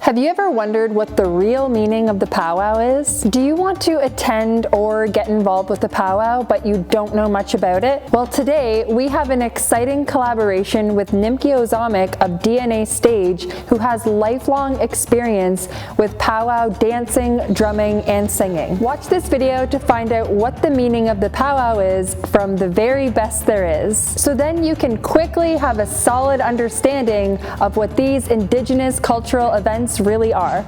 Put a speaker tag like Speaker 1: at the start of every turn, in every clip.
Speaker 1: Have you ever wondered what the real meaning of the powwow is? Do you want to attend or get involved with the powwow, but you don't know much about it? Well, today we have an exciting collaboration with Nimki Ozamic of DNA Stage, who has lifelong experience with powwow dancing, drumming, and singing. Watch this video to find out what the meaning of the powwow is from the very best there is. So then you can quickly have a solid understanding of what these Indigenous cultural events really are.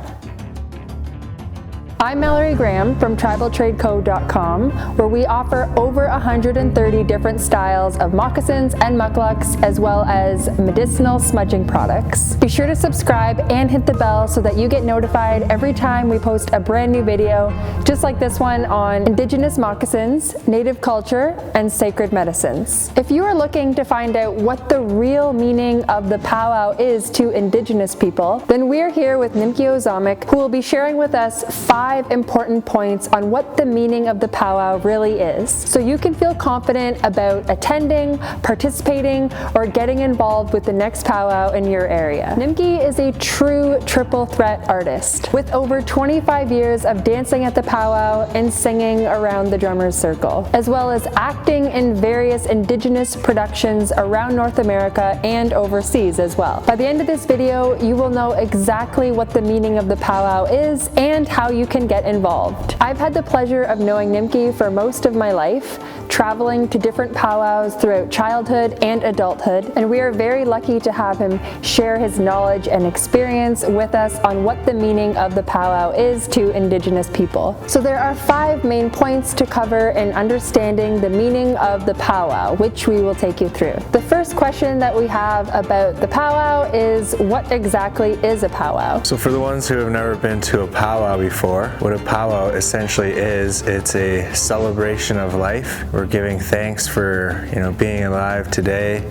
Speaker 1: I'm Mallory from tribaltradeco.com, where we offer over 130 different styles of moccasins and mucklucks, as well as medicinal smudging products. Be sure to subscribe and hit the bell so that you get notified every time we post a brand new video, just like this one on Indigenous moccasins, native culture, and sacred medicines. If you are looking to find out what the real meaning of the powwow is to Indigenous people, then we're here with Nimki Ozamic, who will be sharing with us 5 important points on what the meaning of the powwow really is, so you can feel confident about attending, participating, or getting involved with the next powwow in your area. Nimki is a true triple threat artist with over 25 years of dancing at the powwow and singing around the drummers circle, as well as acting in various Indigenous productions around North America and overseas as well. By the end of this video, you will know exactly what the meaning of the powwow is and how you can get involved. I've had the pleasure of knowing Nimki for most of my life, traveling to different powwows throughout childhood and adulthood, and we are very lucky to have him share his knowledge and experience with us on what the meaning of the powwow is to Indigenous people. So there are 5 main points to cover in understanding the meaning of the powwow, which we will take you through. The first question that we have about the powwow is, what exactly is a powwow?
Speaker 2: So for the ones who have never been to a powwow before, what a powwow essentially is, it's a celebration of life. We're giving thanks for, being alive today,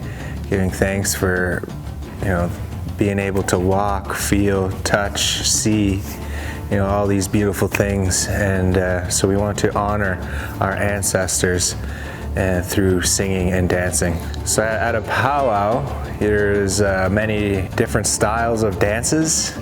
Speaker 2: giving thanks for, being able to walk, feel, touch, see, all these beautiful things. And so we want to honor our ancestors through singing and dancing. So at a powwow, there's many different styles of dances.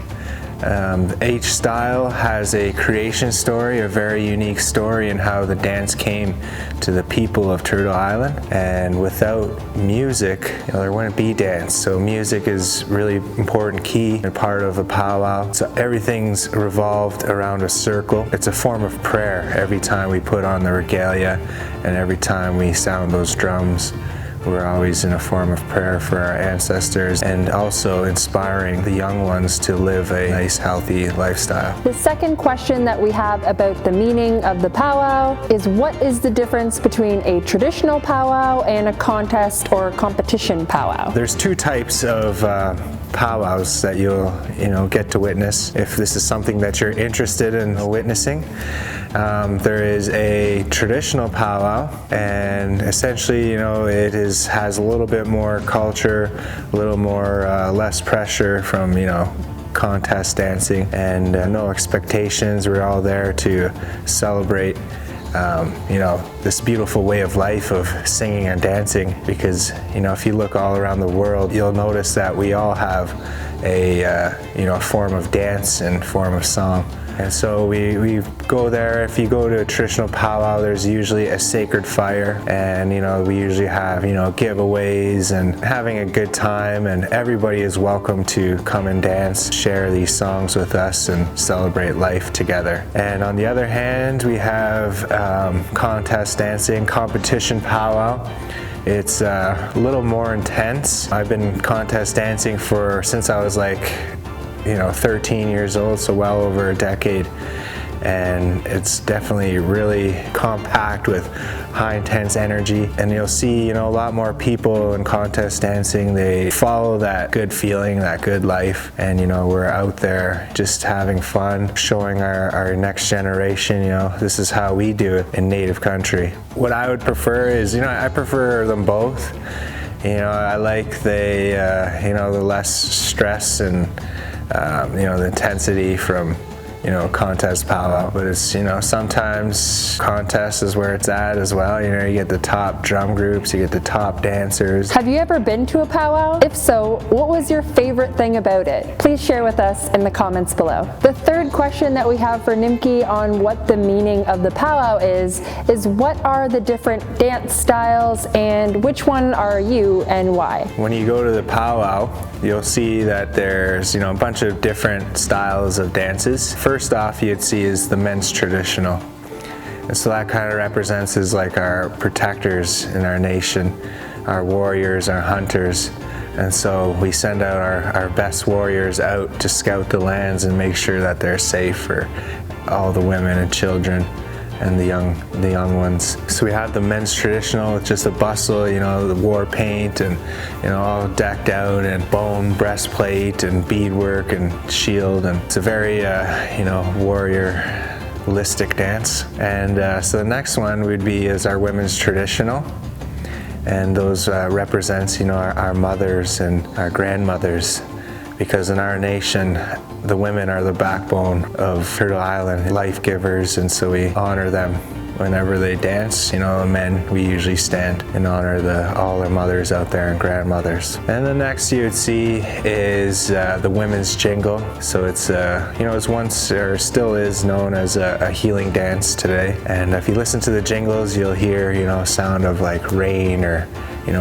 Speaker 2: Each style has a creation story, a very unique story in how the dance came to the people of Turtle Island. And without music, there wouldn't be dance. So music is really important, key and part of a powwow. So everything's revolved around a circle. It's a form of prayer every time we put on the regalia and every time we sound those drums. We're always in a form of prayer for our ancestors and also inspiring the young ones to live a nice, healthy lifestyle.
Speaker 1: The second question that we have about the meaning of the powwow is, what is the difference between a traditional powwow and a contest or competition powwow?
Speaker 2: There's 2 types of powwows that you'll get to witness if this is something that you're interested in witnessing. There is a traditional powwow, and essentially it has a little bit more culture, a little more less pressure from contest dancing, and no expectations. We're all there to celebrate this beautiful way of life of singing and dancing, because if you look all around the world, you'll notice that we all have a form of dance and form of song. And so we go there. If you go to a traditional powwow, there's usually a sacred fire, and we usually have giveaways and having a good time, and everybody is welcome to come and dance, share these songs with us, and celebrate life together. And on the other hand, we have contest dancing, competition powwow. It's a little more intense. I've been contest dancing since I was 13 years old, so well over a decade. And it's definitely really compact with high intense energy. And you'll see, a lot more people in contest dancing, they follow that good feeling, that good life. And we're out there just having fun, showing our next generation, this is how we do it in native country. What I would prefer is, I prefer them both. I like the less stress and the intensity from contest powwow, but it's, sometimes contest is where it's at as well. You get the top drum groups, you get the top dancers.
Speaker 1: Have you ever been to a powwow? If so, what was your favorite thing about it? Please share with us in the comments below. The third question that we have for Nimki on what the meaning of the powwow is what are the different dance styles and which one are you and why?
Speaker 2: When you go to the powwow, you'll see that there's, a bunch of different styles of dances. First off, you'd see is the men's traditional. And so that kind of represents as like our protectors in our nation, our warriors, our hunters. And so we send out our best warriors out to scout the lands and make sure that they're safe for all the women and children and the young ones. So we have the men's traditional with just a bustle, the war paint and, all decked out and bone breastplate and beadwork and shield. And it's a very, warrior-listic dance. And so the next one would be is our women's traditional. And those represents, our mothers and our grandmothers. Because in our nation, the women are the backbone of Turtle Island, life givers, and so we honor them whenever they dance. The men, we usually stand and honor all their mothers out there and grandmothers. And the next you would see is the women's jingle. So it's, it's once or still is known as a healing dance today. And if you listen to the jingles, you'll hear, sound of like rain or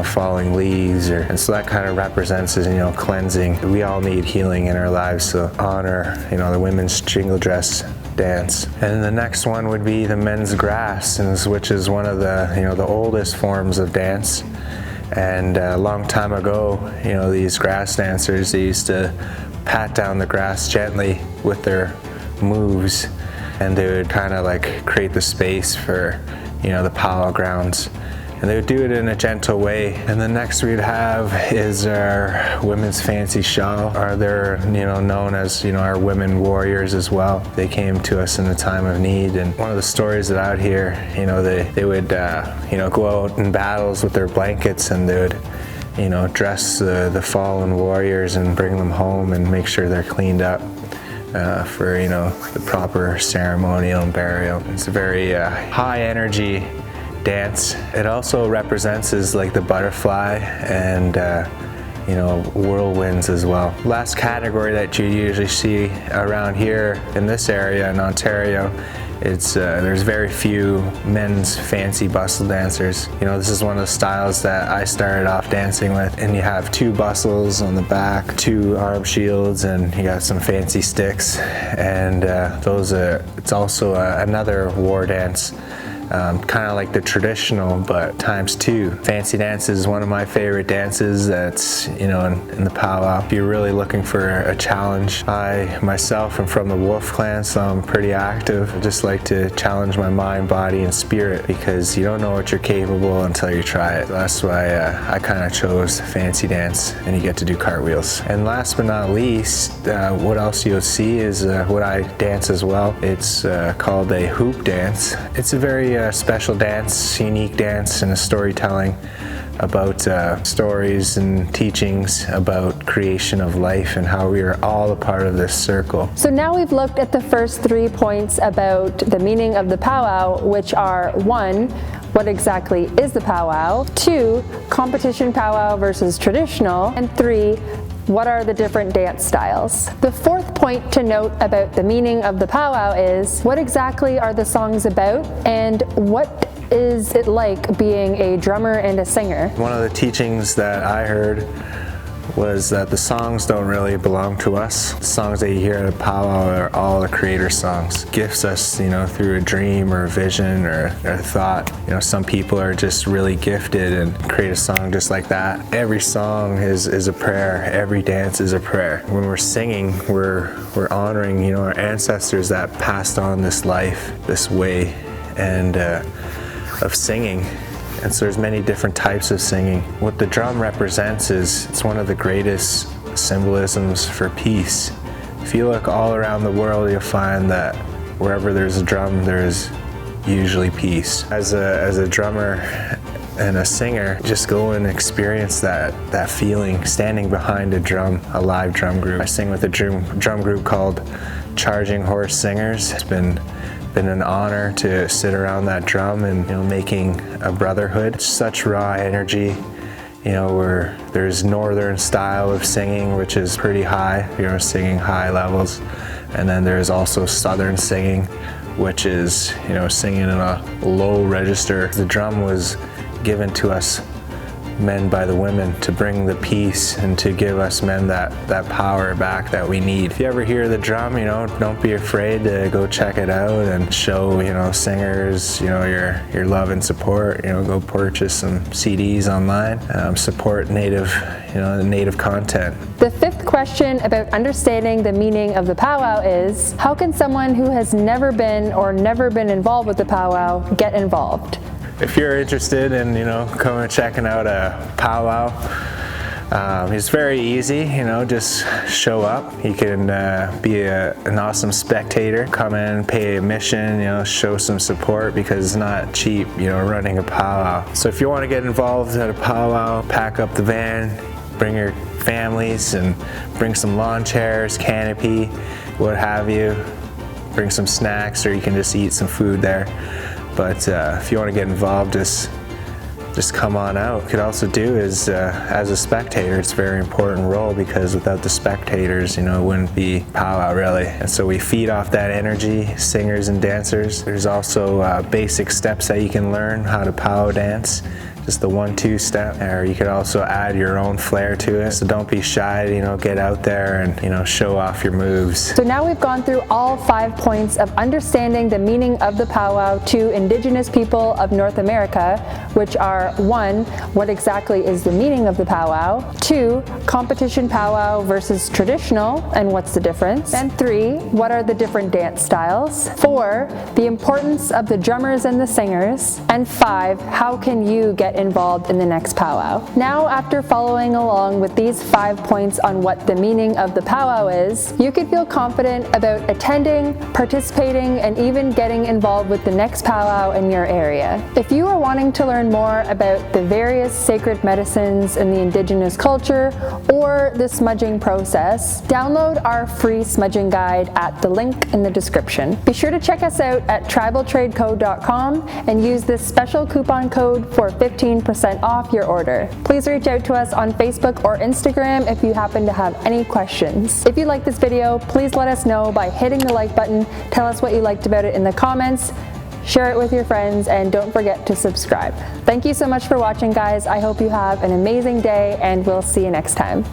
Speaker 2: falling leaves, and so that kind of represents as, cleansing. We all need healing in our lives, so honor, the women's jingle dress dance. And the next one would be the men's grass, which is one of the, the oldest forms of dance. And a long time ago, these grass dancers, they used to pat down the grass gently with their moves, and they would kind of like create the space for, the powwow grounds. And they would do it in a gentle way. And the next we'd have is our women's fancy shawl, or they're known as our women warriors as well. They came to us in a time of need. And one of the stories that out here, they would go out in battles with their blankets, and they would dress the fallen warriors and bring them home and make sure they're cleaned up for the proper ceremonial and burial. It's a very high energy dance. It also represents as like the butterfly and whirlwinds as well. Last category that you usually see around here in this area in Ontario, it's there's very few men's fancy bustle dancers. This is one of the styles that I started off dancing with, and you have 2 bustles on the back, 2 arm shields, and you got some fancy sticks, and it's also another war dance. Kind of like the traditional, but times 2. Fancy dance is one of my favorite dances that's, in the powwow. If you're really looking for a challenge, I myself am from the Wolf Clan, so I'm pretty active. I just like to challenge my mind, body, and spirit, because you don't know what you're capable until you try it. That's why I kind of chose fancy dance, and you get to do cartwheels. And last but not least, what else you'll see is what I dance as well. It's called a hoop dance. It's a very special dance, unique dance, and a storytelling about stories and teachings about creation of life and how we are all a part of this circle.
Speaker 1: So now we've looked at the first 3 points about the meaning of the powwow, which are 1, what exactly is the powwow, 2, competition powwow versus traditional, and 3, what are the different dance styles? The 4th point to note about the meaning of the powwow is what exactly are the songs about, and what is it like being a drummer and a singer?
Speaker 2: One of the teachings that I heard was that the songs don't really belong to us. The songs that you hear at a powwow are all the creator songs. Gifts us, through a dream or a vision or a thought. Some people are just really gifted and create a song just like that. Every song is a prayer. Every dance is a prayer. When we're singing, we're honoring, our ancestors that passed on this life, this way, and of singing. And so there's many different types of singing. What the drum represents is it's one of the greatest symbolisms for peace. If you look all around the world, you'll find that wherever there's a drum, there's usually peace. As a drummer and a singer, just go and experience that feeling standing behind a live drum group. I sing with a drum group called Charging Horse Singers. It's been an honor to sit around that drum and making a brotherhood. It's such raw energy. Where there's northern style of singing, which is pretty high, singing high levels. And then there's also southern singing, which is, singing in a low register. The drum was given to us men by the women to bring the peace and to give us men that power back that we need. If you ever hear the drum, don't be afraid to go check it out and show, singers, your love and support. Go purchase some CDs online, support native content.
Speaker 1: The fifth question about understanding the meaning of the powwow is, how can someone who has never been involved with the powwow get involved?
Speaker 2: If you're interested in, coming and checking out a powwow, it's very easy, just show up. You can be an awesome spectator, come in, pay admission, show some support, because it's not cheap, running a powwow. So if you want to get involved at a powwow, pack up the van, bring your families, and bring some lawn chairs, canopy, what have you. Bring some snacks, or you can just eat some food there. But if you want to get involved, just come on out. What you could also do is, as a spectator, it's a very important role, because without the spectators, it wouldn't be powwow really. And so we feed off that energy, singers and dancers. There's also basic steps that you can learn how to powwow dance. Just the 1-2 step, or you could also add your own flair to it. So don't be shy, get out there and, show off your moves.
Speaker 1: So now we've gone through all 5 points of understanding the meaning of the powwow to Indigenous people of North America, which are 1, what exactly is the meaning of the powwow, 2, competition powwow versus traditional, and what's the difference, and 3, what are the different dance styles, 4, the importance of the drummers and the singers, and 5, how can you get involved in the next powwow. Now, after following along with these 5 points on what the meaning of the powwow is, you could feel confident about attending, participating, and even getting involved with the next powwow in your area. If you are wanting to learn more about the various sacred medicines in the Indigenous culture or the smudging process, download our free smudging guide at the link in the description. Be sure to check us out at tribaltradeco.com and use this special coupon code for 15% off your order. Please reach out to us on Facebook or Instagram if you happen to have any questions. If you like this video, please let us know by hitting the like button, tell us what you liked about it in the comments, share it with your friends, and don't forget to subscribe. Thank you so much for watching, guys. I hope you have an amazing day, and we'll see you next time.